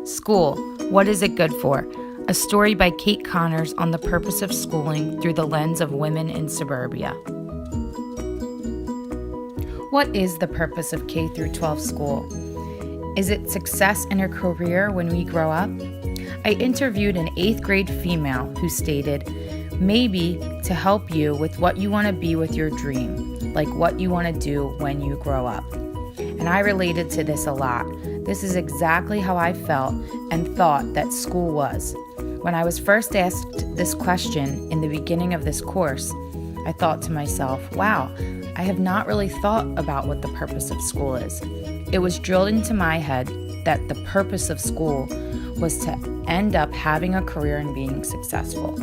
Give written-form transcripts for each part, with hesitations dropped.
School, What is it good for? A story by Kate Connors on the purpose of schooling through the lens of women in suburbia. What is the purpose of K through 12 school? Is it success in a career when we grow up? I interviewed an 8th grade female who stated, maybe to help you with what you want to be with your dream, like what you want to do when you grow up. And I related to this a lot. This is exactly how I felt and thought that school was. When I was first asked this question in the beginning of this course, I thought to myself, wow, I have not really thought about what the purpose of school is. It was drilled into my head that the purpose of school was to end up having a career and being successful.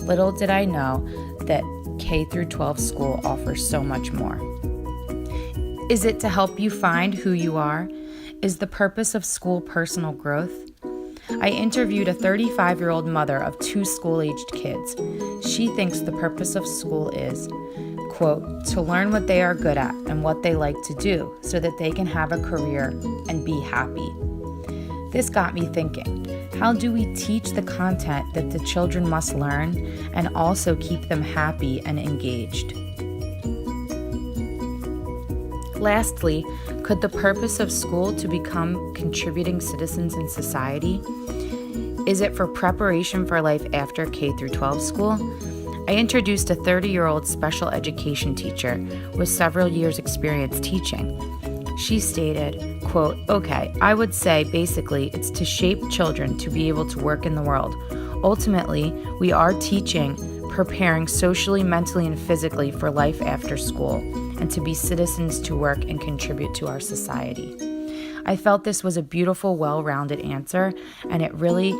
Little did I know that K through 12 school offers so much more. Is it to help you find who you are? Is the purpose of school personal growth? I interviewed a 35-year-old mother of 2 school-aged kids. She thinks the purpose of school is, quote, to learn what they are good at and what they like to do so that they can have a career and be happy. This got me thinking, how do we teach the content that the children must learn and also keep them happy and engaged? Lastly, could the purpose of school to become contributing citizens in society? Is it for preparation for life after K through 12 school? I introduced a 30-year-old special education teacher with several years' experience teaching. She stated, quote, okay, I would say basically it's to shape children to be able to work in the world. Ultimately, we are teaching, preparing socially, mentally, and physically for life after school, and to be citizens to work and contribute to our society. I felt this was a beautiful, well-rounded answer, and it really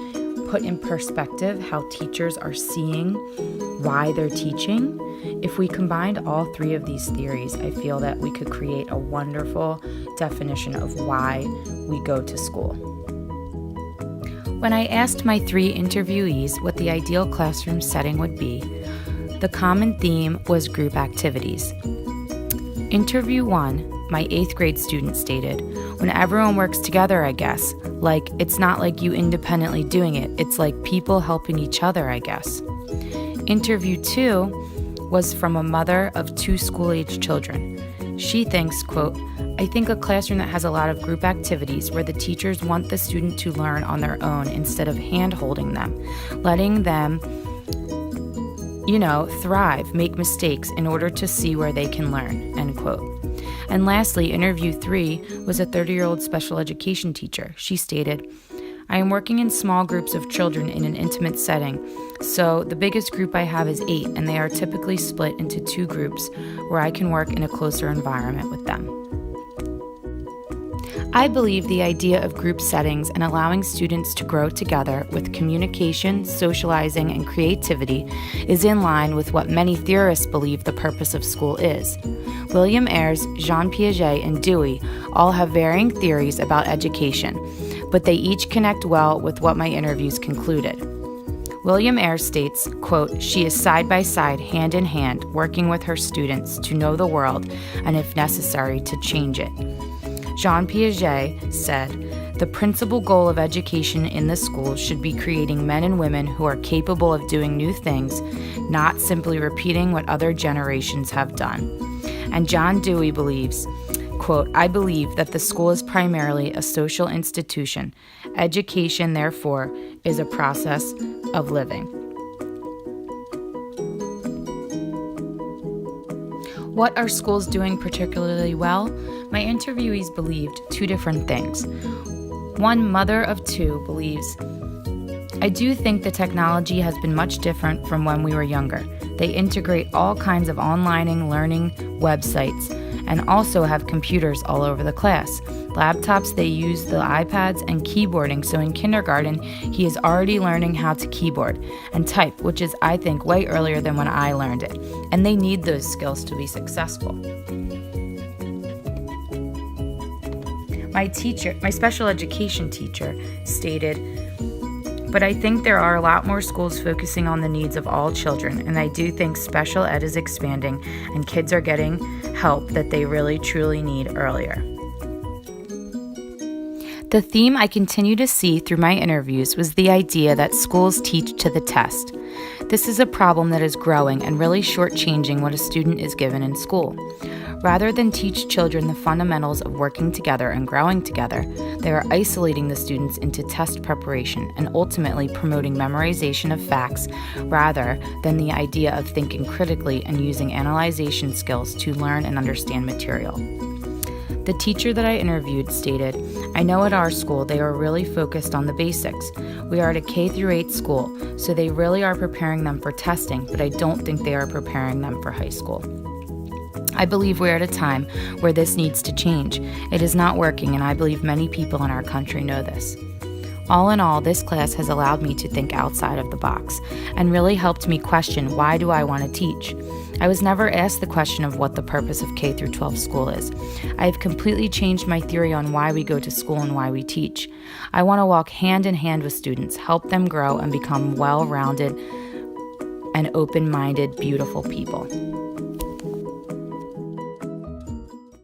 put in perspective how teachers are seeing why they're teaching. If we combined all 3 of these theories, I feel that we could create a wonderful definition of why we go to school. When I asked my 3 interviewees what the ideal classroom setting would be, the common theme was group activities. Interview 1, my 8th grade student stated, when everyone works together, I guess. Like, it's not like you independently doing it, it's like people helping each other, I guess. Interview 2 was from a mother of 2 school-aged children. She thinks, quote, I think a classroom that has a lot of group activities where the teachers want the student to learn on their own instead of hand-holding them, letting them, thrive, make mistakes in order to see where they can learn, end quote. And lastly, interview 3 was a 30-year-old special education teacher. She stated, I am working in small groups of children in an intimate setting, so the biggest group I have is 8, and they are typically split into 2 groups where I can work in a closer environment with them. I believe the idea of group settings and allowing students to grow together with communication, socializing, and creativity is in line with what many theorists believe the purpose of school is. William Ayres, Jean Piaget, and Dewey all have varying theories about education, but they each connect well with what my interviews concluded. William Ayres states, quote, she is side by side, hand in hand, working with her students to know the world and, if necessary, to change it. Jean Piaget said, the principal goal of education in the schools should be creating men and women who are capable of doing new things, not simply repeating what other generations have done. And John Dewey believes, quote, I believe that the school is primarily a social institution. Education, therefore, is a process of living. What are schools doing particularly well? My interviewees believed 2 different things. One mother of 2 believes, I do think the technology has been much different from when we were younger. They integrate all kinds of online learning websites and also have computers all over the class. Laptops, they use the iPads and keyboarding, so in kindergarten, he is already learning how to keyboard and type, which is, I think, way earlier than when I learned it. And they need those skills to be successful. My special education teacher stated, but I think there are a lot more schools focusing on the needs of all children, and I do think special ed is expanding and kids are getting help that they really truly need earlier. The theme I continue to see through my interviews was the idea that schools teach to the test. This is a problem that is growing and really shortchanging what a student is given in school. Rather than teach children the fundamentals of working together and growing together, they are isolating the students into test preparation and ultimately promoting memorization of facts rather than the idea of thinking critically and using analyzation skills to learn and understand material. The teacher that I interviewed stated, "I know at our school they are really focused on the basics. We are at a K-8 school, so they really are preparing them for testing, but I don't think they are preparing them for high school." I believe we're at a time where this needs to change. It is not working, and I believe many people in our country know this. All in all, this class has allowed me to think outside of the box and really helped me question, why do I want to teach? I was never asked the question of what the purpose of K-12 school is. I have completely changed my theory on why we go to school and why we teach. I want to walk hand in hand with students, help them grow and become well-rounded and open-minded, beautiful people.